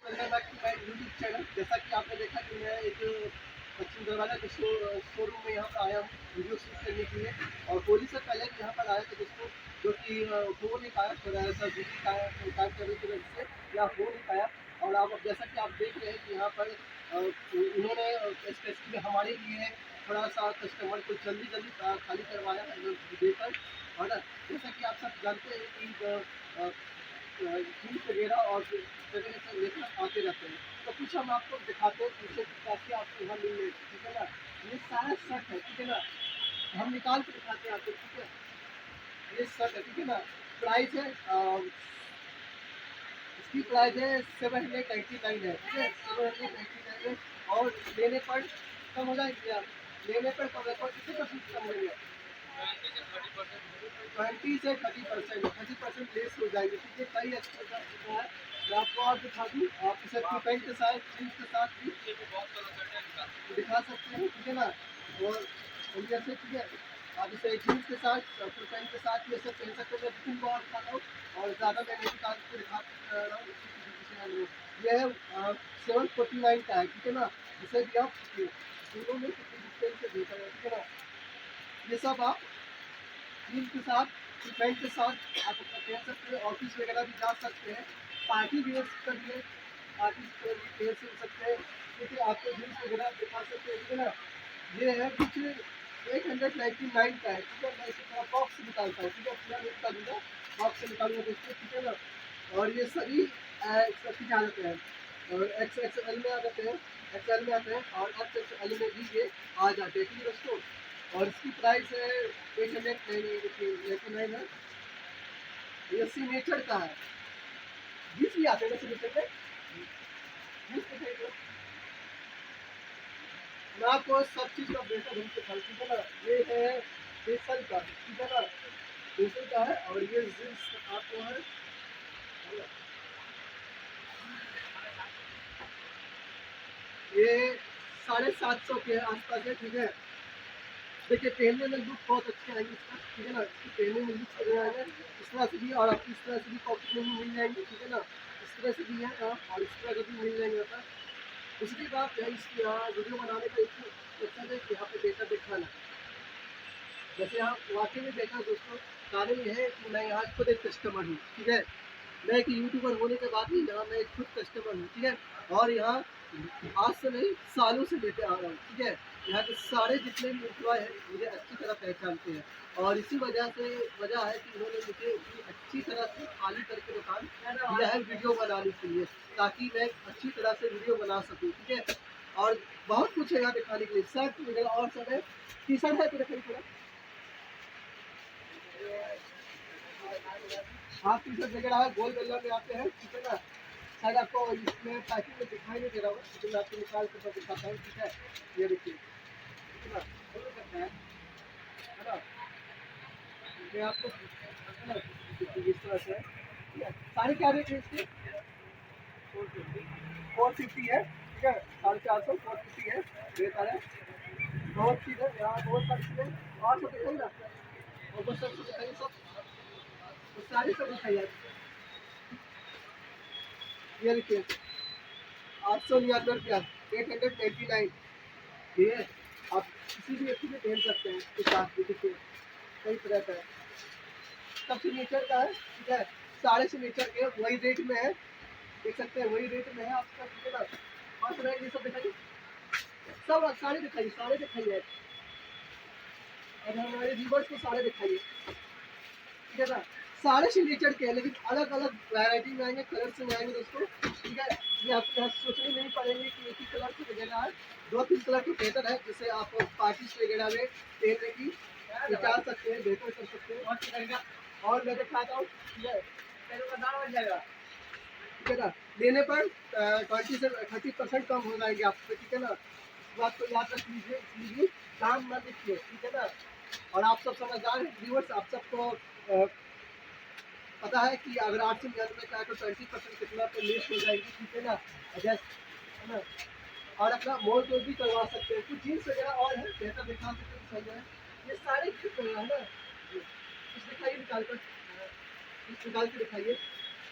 Welcome back to my YouTube channel. जैसा कि आपने देखा कि मैं एक पश्चिम दरवाजा के शोरूम में यहाँ पर आया हूँ वीडियो शूट करने के लिए। और होली से पहले भी यहाँ पर आया था दोस्तों, जो कि हो नहीं पाया, थोड़ा सा बिजी काम करने की वजह से यहाँ हो नहीं पाया। और आप जैसा कि आप देख रहे हैं कि यहाँ पर उन्होंने स्पेशली हमारे लिए थोड़ा सा कस्टमर को जल्दी जल्दी खाली करवाया है देकर। और जैसा कि आप सब जानते हैं कि जीन्स वगैरह और वगैरह सब लेकर आते रहते हैं। तो कुछ हम आपको दिखाते हैं पीछे की ताकि आपको यहाँ मिल जाए, ठीक है ना। ये सारा शर्ट है, ठीक है ना। हम निकाल के दिखाते हैं आपको, ठीक है। ये शर्ट है, ठीक है ना। प्राइस है इसकी प्राइस है 799 है, ठीक है। 799 है। और लेने पर कम हो जाएंगे आप, लेने पर कम है, कितने परसेंट कम होंगे? 20 से 30% लेस हो जाएगी, ठीक है। कई एक्स्ट्रा है, मैं आपको और दिखा दूँ। आप इसे फुल पैंट के साथ, जीन्स के साथ भी दिखा सकते हैं, ठीक है ना। और जैसे, ठीक है, आप इसे जीन्स के साथ फुल पैंट के साथ ये सब पहन सकते हैं। मैं बिल्कुल बहुत दिखाता हूँ और ज़्यादा मैं नहीं दिखा के दिखा रहा हूँ। ये है 749 का है, ठीक है ना। इसे भी आप दोनों में कितनी डिस्टेंस से देखा है, ठीक है ना। ये सब आप जीन्स के साथ पैंट के साथ आप अपना पहन सकते हैं, ऑफिस वगैरह भी जा सकते हैं, पार्टी वेयर कर लिए आर्टिस्ट पर भी पहन सकते हैं, क्योंकि आपको जीन्स वगैरह दिखा सकते हैं, ठीक है ना। ये है कुछ 899 का है, ठीक है। मैं इसे थोड़ा बॉक्स निकालता हूँ, ठीक है। पूरा नहीं निकालूंगा, बॉक्स से निकालूंगा दोस्तों, ठीक है ना। और ये सभी सबकी आ जाते हैं, और XXL में आ जाते हैं, XL में आते हैं, और XXL में भी ये आ जाते हैं, ठीक है दोस्तों। और इसकी प्राइस है 899 है। ये सिग्नेचर का है, 20 भी आते हैं सिग्नेचर पे, 20 दिखाइए। मैं आपको सब चीज़ का बेहतर ढंग से खाई, ठीक है ना। ये है फेसल का, ठीक है ना, फेसल का है। और ये जींस आपको है, ये 750 के आसपास है, ठीक है। देखिए पहनने में लुक बहुत अच्छे आएंगे इसका, ठीक है ना। इसकी पहनने में लुक अच्छे आएंगे इस तरह से भी, और आपको इस तरह से भी पॉकेट में भी मिल जाएंगे, ठीक है ना। इस तरह से भी है और इस तरह का भी मिल जाएंगे यहाँ पर। दूसरी बात है इसकी, यहाँ वीडियो बनाने का एक मकसद है कि यहाँ पे डेटा दिखाना। जैसे यहाँ वाकई में देखा दोस्तों, कारण ये है कि मैं यहाँ खुद एक कस्टमर हूँ, ठीक है। मैं एक यूट्यूबर होने के बाद ही यहाँ मैं खुद कस्टमर हूँ, ठीक है। और यहाँ आज से नहीं सालों से लेते आ रहा हूँ, ठीक है। यहाँ के सारे जितने भी एम्प्लॉय हैं मुझे अच्छी तरह पहचानते हैं, और इसी वजह है कि इन्होंने मुझे इतनी अच्छी तरह से खाली करके दुकान दिया है वीडियो बनाने के लिए, ताकि मैं अच्छी तरह से वीडियो बना सकूँ, ठीक है। और बहुत कुछ है यहाँ दिखाने के लिए, शर्ट वगैरह और सब है। टी शर्ट है, तो थोड़ा हाफ टी शर्ट वगैरह है, गोल गल्ला में आते हैं, ठीक है ना। शायद आपको इसमें पैकिंग में दिखाई नहीं दे रहा होगा, लेकिन मैं आपको निकाल के दिखाता हूँ, ठीक है। ये देखिए, ठीक है ना, खोल सकते हैं, है ना। मैं आपको, है ना, इस तरह से है, ठीक है। साढ़े क्या रेट है इसके? 450 है, ठीक है। 450 450 है, रेट आ रहा है। बहुत चीज़ है यहाँ, बहुत सारी चीज़ें और सब दिखाई ना, और बस सब दिखाइए, सब सारी सब दिखाइए। ये देखिए 899 899, ठीक है। आप किसी भी व्यक्ति में पहन सकते हैं इसके साथ भी, देखिए कई तरह का है, सब सिग्नेचर का है, ठीक है। सारे सिग्नेचर के वही रेट में है, देख सकते हैं वही रेट में है आपका, ठीक है ना। और सुना ये सब दिखाइए, सब सारे दिखाइए, सारे दिखाइए, और हमारे व्यूवर्स को सारे दिखाइए, ठीक है ना। सारे सिग्नेचर के हैं, लेकिन अलग अलग वैरायटी में आएंगे, कलर में आएंगे दोस्तों, ठीक है। ये आपको यहाँ सोचने नहीं पड़ेंगे कि एक ही कलर की वगैरह है, 2-3 कलर की बेहतर है, जिससे आप पार्टीज वगैरह में पहनने की निकाल सकते हैं, बेहतर कर सकते हैं। और मैं दिखाता हूँ, ठीक है, बन जाएगा, ठीक है ना। लेने पर 20 से 30% कम हो जाएंगे आपको, ठीक है ना। इस बात को याद रख लीजिए, इसलिए दाम मत लिखिए, ठीक है ना। और आप सब समझदार व्यूअर्स, आप सबको पता है कि अगर 899 का है तो 20% कितना तो लेस हो जाएगी, ठीक है ना। जैसे, है ना। और अपना मोल तोल भी करवा सकते हैं, कुछ जीन्स वगैरह और है, बेहतर दिखा सकते हैं, सही है। ये सारे ठीक है ना, कुछ दिखाइए निकाल कर, कुछ निकाल के दिखाइए,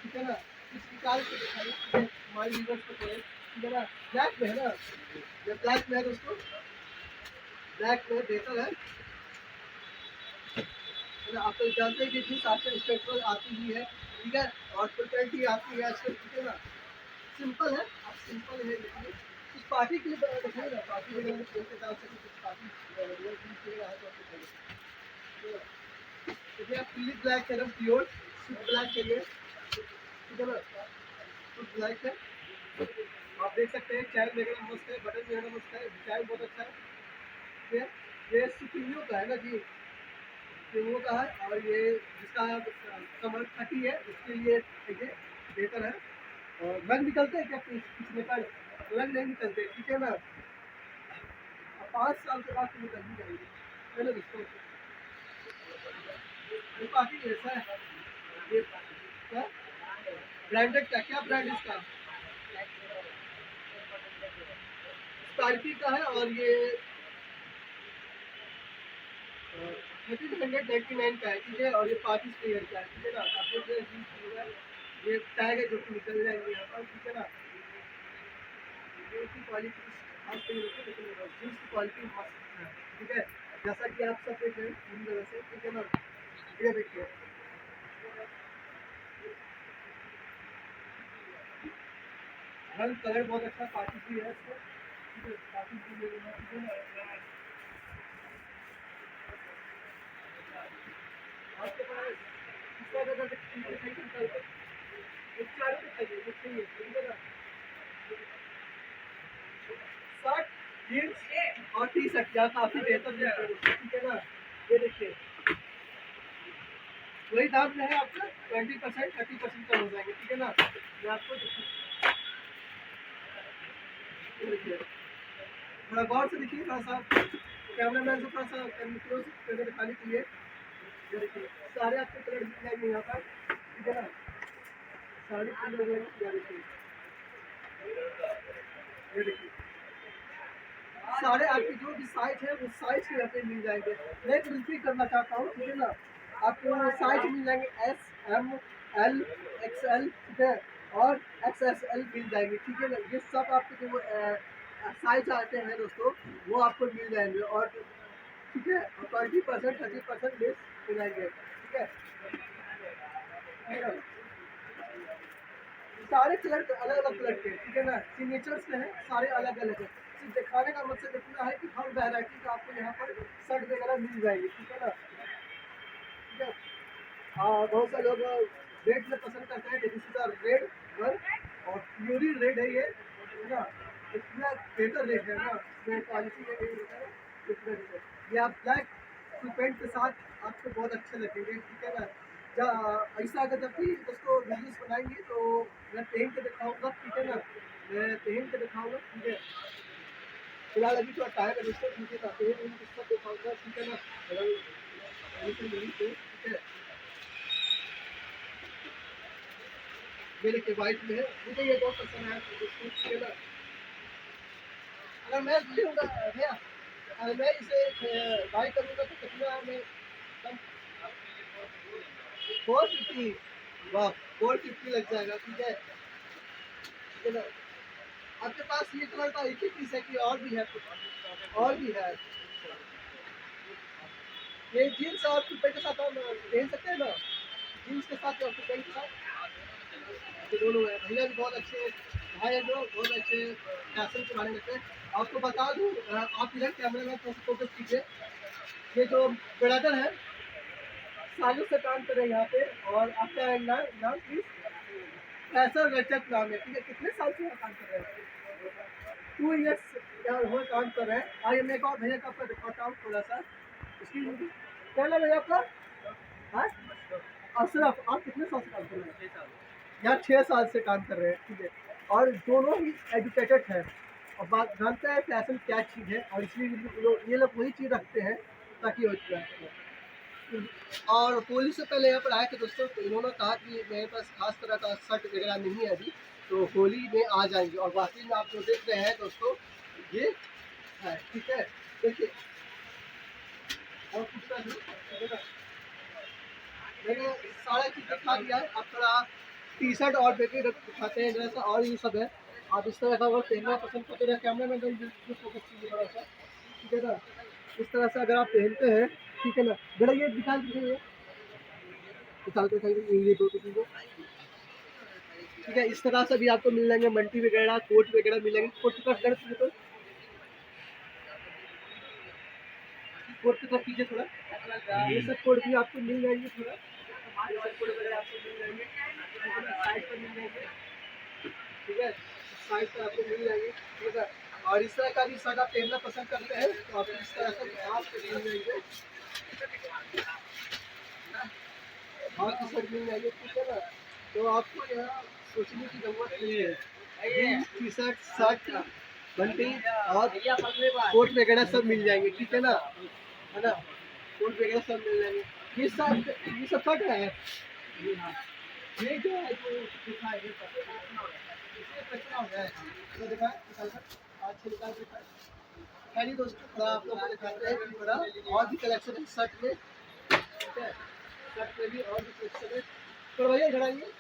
ठीक है ना। कुछ निकाल के दिखाइए, ठीक है, हमारे व्यूअर्स को कहें, ठीक है ना। ब्लैक में है ना, ये ब्लैक में है दोस्तों, ब्लैक में बेहतर है ना। आप तो जानते हैं कि जीन्स आजकल स्ट्रेचेबल आती ही है, ठीक है, और फुल पैंट ही आती है आजकल, ठीक है ना। सिंपल है, आप सिंपल है देखिए, कुछ पार्टी के लिए दिखाइए ना, पार्टी वगैरह में के डाल सके, कुछ पार्टी जीन्स वगैरह है तो आपको चाहिए। देखिए आप फुल्ली ब्लैक है ना, प्योर शुद्ध ब्लैक चाहिए, ठीक है ना, शुद्ध ब्लैक है। आप देख सकते हैं चैन वगैरह मस्त है, बटन वगैरह मस्त है, डिजाइन बहुत अच्छा है, ठीक है। ये सुप्रीमियो का है ना जी, सुप्रीमियो का है, और ये जिसका कमर फटी है उसके लिए ये बेहतर है। और रंग निकलते हैं क्या पिछले पर, रंग नहीं निकलते, ठीक है ना। 5 साल के बाद तो निकल ही जाएंगे, है ना दोस्तों। ये काफी ऐसा है, ये क्या ब्रांडेड का, क्या ब्रांड इसका, स्पार्की का है, और ये 1399 का है, ठीक है, और ये 35 का है, ठीक है ना। आपको जो जीन्स है ये टैग है जो कि निकल जाएंगे यहाँ पर, ठीक है ना। इसकी क्वालिटी खास नहीं होती, लेकिन जीन्स की क्वालिटी मस्त है, ठीक है, जैसा कि आप सब देख रहे हैं पूरी तरह से, ठीक है ना। ये देखिए रंग कलर बहुत अच्छा पार्टी की है इसको, ठीक है, पार्टी की ले लेना, ठीक है ना। आपके पास इसका अगर एक चार चाहिए, ये चाहिए, ठीक है ना। शर्ट जीन्स और टी शर्ट क्या काफी बेहतर मिलता है, ठीक है ना। ये देखिए वही दाम जो है आपका 20% 30% कम हो जाएंगे, ठीक है ना। मैं आपको देखिए थोड़ा गौर से देखिए, थोड़ा सा कैमरा मैन से थोड़ा सा क्लोज करके दिखाने के लिए। ये देखिए सारे आपके कलर मिल जाएंगे यहाँ पर, ठीक है ना, सारे कलर ये देखिए, ये देखिए सारे आपके जो भी साइज है वो साइज के यहाँ पे मिल जाएंगे। मैं एक रिपीट करना चाहता हूँ, ठीक है ना, आपको साइज मिल जाएंगे S, M, L, XL, ठीक है, और XSL मिल जाएंगे, ठीक है ना। ये सब आपके जो साइज आते हैं दोस्तों वो आपको मिल जाएंगे, और ठीक है, और 20% 30% लेस मिलाएंगे, ठीक है। सारे कलर अलग अलग कलर के, ठीक है ना, सिग्नेचर्स के हैं, सारे अलग अलग है। सिर्फ दिखाने का मकसद इतना है कि हर वैरायटी का आपको यहाँ पर शर्ट वगैरह मिल जाएगी, ठीक है ना, ठीक है। बहुत से लोग रेड में पसंद करते हैं, दिस इज रेड वन, और प्योरी रेड है ये, है ना, इतना बेहतर रेड है ना, इसमें क्वालिटी है इतना रेड है। ये आप ब्लैक पेंट के साथ आपको बहुत अच्छे लगेंगे, ठीक है ना। ऐसा अगर जब भी उसको वीडियोस बनाएंगे तो मैं पहन के दिखाऊंगा, ठीक है ना, मैं पहन के दिखाऊंगा, ठीक है। फिलहाल अभी थोड़ा टाइम है दोस्तों, ठीक है ना, पहन के सब दिखाऊंगा, ठीक है ना, अगर ऐसे मिली तो, ठीक है। मेरे के वाइट में है, मुझे ये बहुत पसंद है दोस्तों, ठीक है ना। अगर मैं लूँगा भैया, अगर मैं इसे बाई करूँगा तो कितना में कम, 450, वाह 450 लग जाएगा, ठीक है, ठीक है ना। आपके पास ये कलर का एक ही पीस है कि और भी है कुछ, और भी है। ये जीन्स और कुर्ते के साथ हम पहन सकते हैं ना, जीन्स के साथ और कुर्ते के साथ, ये दोनों है। भैया भी बहुत अच्छे भाई है, जो बहुत अच्छे फैशन के बारे में हैं। आपको बता दूँ, आप इधर कैमरे में फोकस कीजिए, ये जो ब्रदर है सालों से काम कर रहे हैं यहाँ पे, और आपका नाम नाम प्लीज, फैसल रजत नाम है, ठीक है। कितने साल से यहाँ काम कर रहे हैं? 2 इयर्स वो काम कर रहे हैं। आइए मैं एक और भैया का आपका दिखाता हूँ थोड़ा सा, उसकी क्या नाम है भैया आपका? हाँ अशरफ, आप कितने साल से काम कर रहे हैं? यहाँ 6 साल से काम कर रहे हैं, ठीक है, और दोनों ही एजुकेटेड हैं, और बात जानते हैं फैशन क्या चीज़ है, और इसलिए ये लोग वही चीज़ रखते हैं ताकि हो जाए। और होली से पहले यहाँ पर आए थे दोस्तों, तो इन्होंने कहा कि मेरे पास खास तरह का शर्ट वगैरह नहीं है अभी, तो होली में आ जाएंगे, और वाकई में आप जो देख रहे हैं दोस्तों ये है, ठीक है। देखिए और कुछ का नहीं, ठीक है ना? मैंने सारा चीज़ दिखा दिया है, अब थोड़ा टी शर्ट और पेटी दिखाते हैं जैसा, और ये सब है। आप इस तरह का अगर पहनना पसंद करते हैं, कैमरा मैन फोकस कीजिए थोड़ा सा, ठीक है ना। इस तरह से अगर आप पहनते हैं, ठीक है ना, जरा ये निकाल दीजिए, ये निकाल के दिखाइए, ये दो चीज़ों, ठीक है। इस तरह से भी आपको मिल जाएंगे मंटी वगैरह, कोट वगैरह मिलेंगे। कोट का गर्द तो कोट की तरफ कीजिए थोड़ा, ये सब कोट भी आपको मिल जाएंगे थोड़ा, ये सब कोट वगैरह आपको मिल जाएंगे, साइड पर मिल जाएंगे, ठीक है, साइड पर आपको मिल जाएंगे, ठीक है। और इस तरह का भी शर्ट आप पहनना पसंद करते हैं तो आप इस तरह से आपको मिल जाएंगे, और की शर्ट मिल जाएंगे, ठीक है ना। तो आपको यहाँ सोचने की जरूरत नहीं है, टी शर्ट, शर्ट, बंटी और कोट वगैरह सब मिल जाएंगे, ठीक है ना, है ना। कोट वगैरह सब मिल जाएंगे। ये सब शर्ट है, ये जो है जो दिखा है, इसमें कचरा हो गया है, तो दिखा निकाल कर आज से निकाल कर। खैर दोस्तों, थोड़ा आप लोग को दिखाते हैं कि थोड़ा और भी कलेक्शन है शर्ट में, ठीक है। शर्ट में भी और भी कलेक्शन है, तो भैया इधर आइए,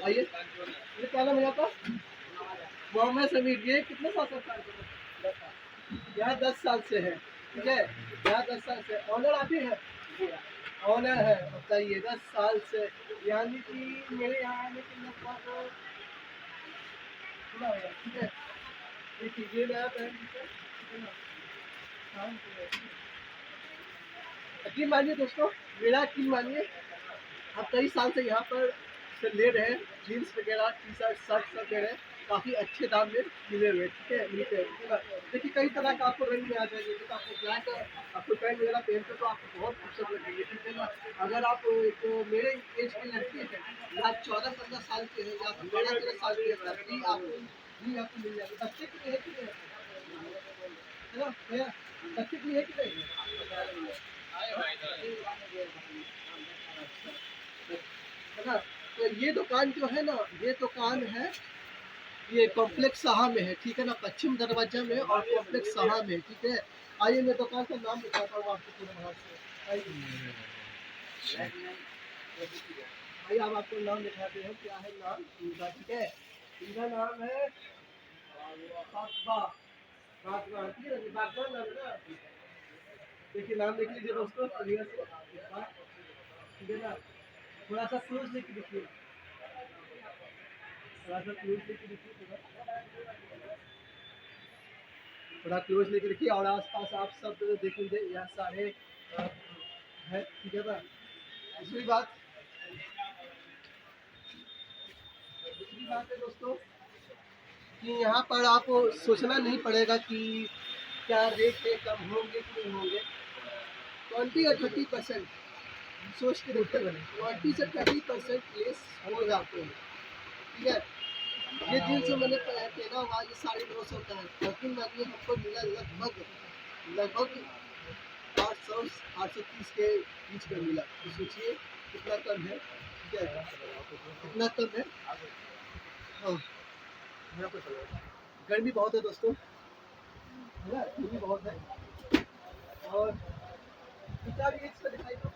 आइए। ये क्या नाम है आपका? मोहम्मद समीर। ये कितने साल से कार्य कर रहे हैं? यहाँ 10 साल से है, ठीक है। यहाँ 10 साल से ऑनर आप ही है, ऑनर है, बताइए 10 साल से, यानी कि मेरे यहाँ आने के लगभग, ठीक है। देखिए ये नया पैंट, ठीक है ना, यकीन मानिए दोस्तों, मेरा यकीन मानिए, आप कई साल से यहाँ पर से ले रहे हैं, जीन्स वगैरह, टी शर्ट, शर्ट सब ले रहे हैं, काफ़ी अच्छे दाम में मिले हुए, ठीक है, मिलते हैं, ठीक है। देखिए कई तरह का आपको रंग में आ जाएंगे, जैसे आपको ब्लैक, आपको पैंट वगैरह पहनते तो आपको बहुत खूबसूरत लगेंगे, ठीक है ना। अगर आप एक मेरे एज की लड़की है, या 14-15 साल के हैं, या 12-13 साल के हैं, तब भी आपको मिल जाएंगे। बच्चे के लिए है कि नहीं है ना भैया, बच्चे के लिए है कि नहीं है ना। तो ये दुकान जो है ना, ये दुकान है, ये कॉम्प्लेक्स शाह में है, ठीक है ना, पश्चिम दरवाजा में और कॉम्प्लेक्स शाह में, ठीक है। आइए मैं दुकान का नाम बताता हूँ आपको पूरे बाहर से, आइए अब आपको नाम दिखाते हैं, क्या है नाम इनका, ठीक है। इनका नाम है बागबा, बागबा, ठीक है, बागबा नाम है ना। देखिए नाम देख लीजिए दोस्तों, बढ़िया से, ठीक है ना। थोड़ा सा क्लोज लेके देखिए, थोड़ा सा क्लोज लेके देखिए, थोड़ा क्लोज लेके देखिए, और आसपास आप सब देख लीजिए, यहाँ सारे है, ठीक है ना। दूसरी बात है दोस्तों कि यहाँ पर आपको सोचना नहीं पड़ेगा कि क्या रेट है, कम होंगे कि नहीं होंगे। 20 या 30% सोच के देखते बने, 20 से 30% लेस हो जाते हैं, ठीक है। ये जीन्स जो मैंने पहना हुआ, ये 950 का है, लेकिन मानिए हमको मिला लगभग 800-830 के बीच में मिला, तो सोचिए कितना कम है, ठीक है, कितना कम है। हाँ, गर्मी बहुत है दोस्तों, है ना, गर्मी बहुत है। और कितना भी इसका दिखाई दो,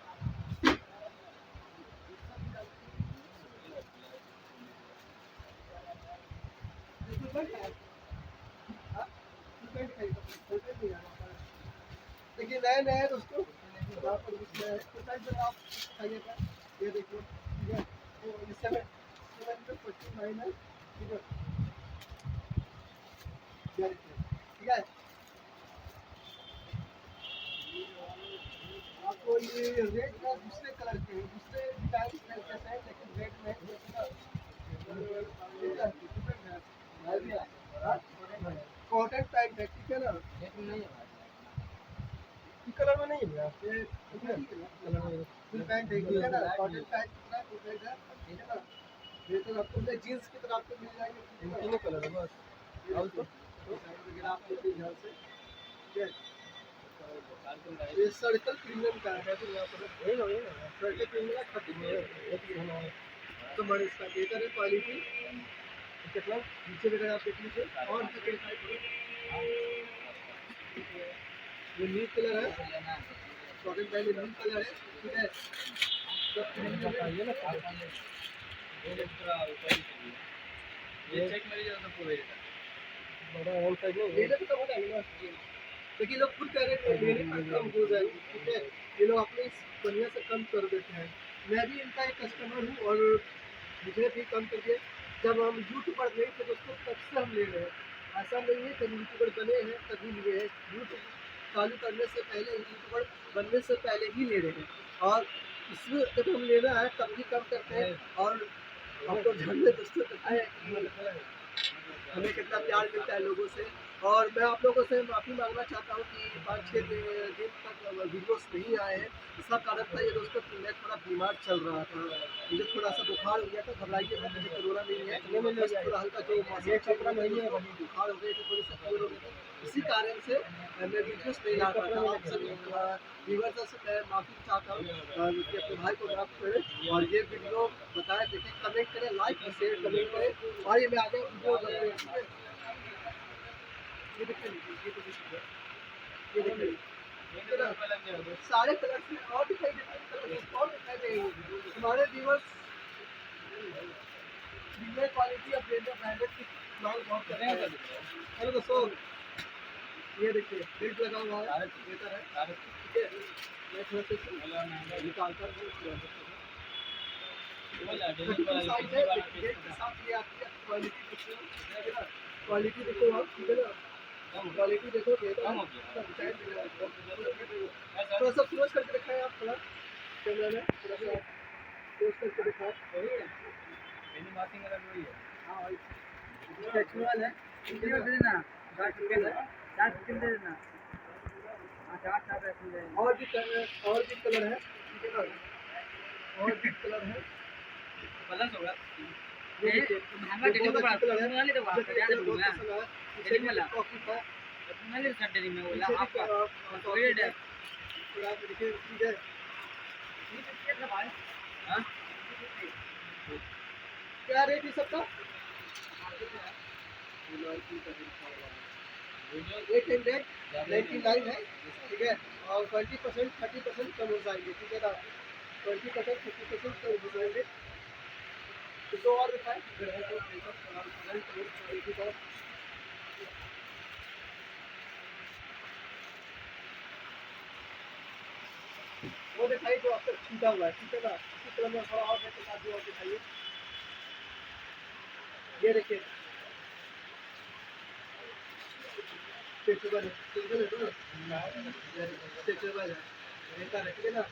देखिए नए नए दोस्तों, यहाँ पर कुछ नया है, तो टाइप जरा आप बताइएगा, ये देखिए, ठीक है, तो ये 749 है, ठीक है, ये देखिए, ठीक है। आपको ये रेड का दूसरे कलर के हैं, दूसरे डिजाइन के हैं, लेकिन रेड में कॉटन पैंट है, ठीक है ना, कलर में नहीं है, ये फुल पैंट है, ठीक है ना, कॉटन पैंट पूरा फुल पैंट है, ठीक है ना। ये तो आपको जीन्स की तरह आपको मिल जाएंगे, तीनों कलर है बस, और तो वगैरह आपको ध्यान से, ठीक है। ये सर्कल प्रीमियम का है, तो यहाँ पर सर्कल प्रीमियम का 30 तो बड़े इसका बेहतर है क्वालिटी, कितना नीचे वगैरह आप देख लीजिए, और ये नील कलर है, कॉटन पैंट नील कलर है, ठीक है। बताइए ना ये चेक मेरी जगह पूरा ही था। बड़ा होल साइज नहीं लेने तो कम होगा ना। लेकिन लोग खुद कह रहे हैं कि लेने पर कम हो जाएगी, ठीक है। ये लोग अपने बढ़िया से कम कर देते हैं। मैं भी इनका एक कस्टमर हूँ और मुझे भी कम करके जब हम यूट्यूबर नहीं थे दोस्तों तब से हम ले रहे हैं। ऐसा नहीं है जब यूट्यूबर बने हैं तभी लिए हैं, यूट्यूब चालू करने से पहले यूट्यूबर बनने से पहले ही ले रहे हैं। और इसमें जब हम लेना है तब भी कम करते हैं। और आपको जानने दोस्तों पता है कि हमें कितना प्यार मिलता है लोगों से। और मैं आप लोगों से माफ़ी मांगना चाहता हूँ कि 5-6 दिन तक वीडियोस नहीं आए हैं। इसका कारण था ये दोस्तों कि मैं थोड़ा बीमार चल रहा था, मुझे थोड़ा सा बुखार हो गया था। घबराइए मत, मुझे कोरोना नहीं है, बस थोड़ा हल्का जो मौसम कपड़ा नहीं है बुखार हो गए थे, थोड़े से फीवर हो गए थे। इसी कारण से मैं वीडियोस नहीं ला पाता। आप सभी व्यूअर्स से मैं माफ़ी चाहता हूँ कि अपने भाई को माफ़ करें और ये वीडियो बताएं, देखें, कमेंट करें, लाइक और शेयर कमेंट करें। और ये मैं आगे वीडियो बनाऊंगा, ठीक है। ये देखिए, ये देखिए, सारे कलर्स में और दिखाई देते हैं, कलर्स और दिखाई देंगे। हमारे व्यूअर्स प्रीमियर क्वालिटी और ब्रांडेड की मांग बहुत कर रहे हैं। हेलो दोस्तों, ये देखिए बेल्ट लगा हुआ है, बेहतर है, ठीक है। मैं थोड़ा सा निकालता हूँ। साइज है, बेल्ट के साथ ये आती है। क्वालिटी देखिए, ठीक है ना, क्वालिटी देखो आप, ठीक है ना, क्वालिटी देखो, थोड़ा सा क्लोज करके दिखाएं आप, थोड़ा कैमरा में थोड़ा सा क्लोज करके दिखाएं। हाँ भाई, कैजुअल है, और भी कलर है, ठीक है ना, और भी कलर है। ये देखिए, ये बहुत अच्छा कलर है, मुझे बहुत पसंद आया। पीछे भी कॉफी का थोड़ा देखिए चीज है। क्या रेट है सबका? 899 है, ठीक है। और 20% 30% कम हो जाएंगे, ठीक है ना, 20% 30% कम हो जाएंगे। तो दो और दिखाएं, वो दिखाइए जो आपका छूटा हुआ है, ठीक है ना। इसी तरह में थोड़ा और दिखाइए। ये देखिए स्ट्रेचेबल है, स्ट्रेचेबल है, बेहतर है, ठीक है ना।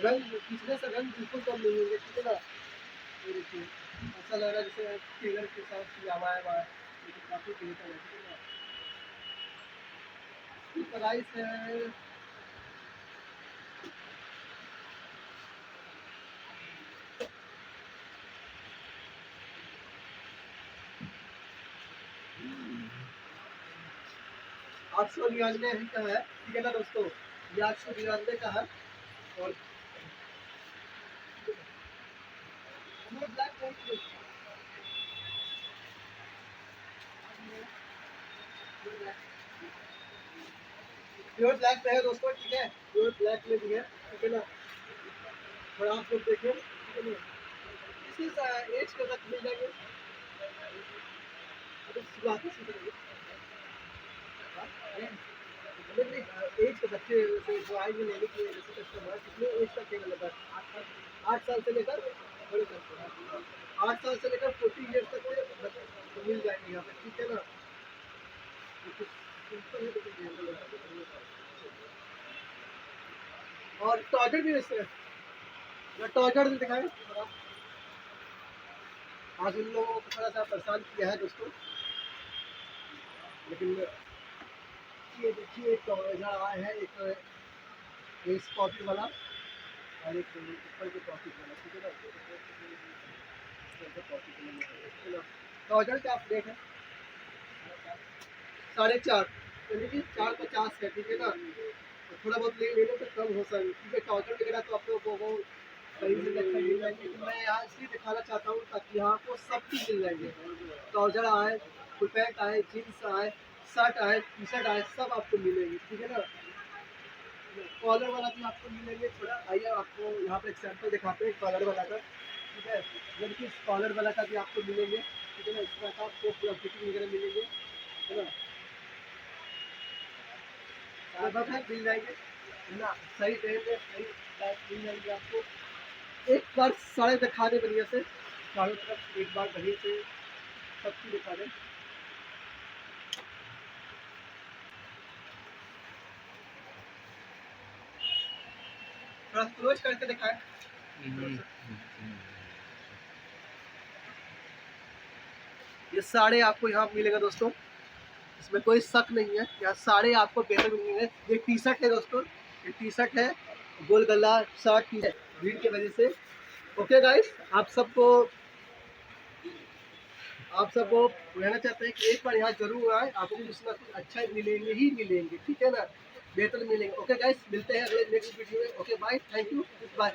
रंग पिछले से रंग बिल्कुल कम नहीं होंगे, ठीक है ना। ये देखिए ऐसा लग रहा है जैसे टेलर के साथ किया हुआ है, लेकिन काफ़ी बेहतर है, ठीक है ना। प्राइस है 899 का है, ठीक है ना दोस्तों, ये 899 का है। और ब्लैक प्योर ब्लैक में है दोस्तों, ठीक है, प्योर ब्लैक में भी है, ठीक है ना। और आप लोग देखें, ठीक है ना, इसी एज के तक मिल जाएंगे। एज के बच्चे से जो आएंगे लेने के लिए, जैसे कस्टमर कितने एज तक के लगा, 8 साल से लेकर बड़े तक, 8 साल से लेकर 40 ईयर्स तक के बच्चे मिल जाएंगे यहाँ पे, ठीक है ना। और टॉर्चर भी बेचते हैं, टॉर्चर भी दिखाएं। आज इन लोगों को थोड़ा सा परेशान किया है दोस्तों, लेकिन ये देखिए एक टॉर्चर आया है, एक कॉपी वाला और एक ऊपर के कॉपी वाला, ठीक है ना। टॉर्चर क्या रेट है? 4.5, यानी कि 450 है, ठीक है ना। तो थोड़ा बहुत ले लो तो कम हो सकता है, ठीक है। टॉर्चर वगैरह तो आप लोगों को कहीं से देखने मिल जाएंगे, लेकिन मैं यहाँ इसलिए दिखाना चाहता हूँ ताकि यहाँ आपको सब चीज़ मिल जाएंगे। ट्राउजर आए, फुल पैंट आए, जीन्स आए, शर्ट आए, टी शर्ट आए, सब आपको मिलेंगे, ठीक है ना। कॉलर वाला भी आपको मिलेंगे। थोड़ा आइए आपको यहाँ पे एक सैंपल दिखाते हैं कॉलर वाला का, ठीक है। जब कि कॉलर वाला का भी आपको मिलेंगे, ठीक है ना। इस तरह का आपको पूरा फिटिंग वगैरह मिलेंगे, है ना। लगभग है मिल जाएंगे, है ना। सही रेट में सही टाइप मिल जाएंगे आपको। एक बार सारे दिखा दे बढ़िया से, चारों तरफ एक बार बढ़िया से सब चीज़ दिखा दें। थोड़ा क्लोज करके दिखाएं। ये साड़े आपको यहाँ मिलेगा दोस्तों, इसमें कोई शक नहीं है। यहाँ साड़े आपको बेहतर मिलेंगे। ये टी शर्ट है दोस्तों, ये टी शर्ट है, गोल गला शर्ट टी है भीड़ की वजह से। ओके गाइस, आप सबको कहना चाहते हैं कि एक बार यहाँ जरूर आए, आपको कुछ ना कुछ अच्छा मिलेंगे ही मिलेंगे, ठीक है ना। बेहतर मिलेंगे। ओके गाइस, मिलते हैं अगले नेक्स्ट वीडियो में। Okay bye, thank you, bye.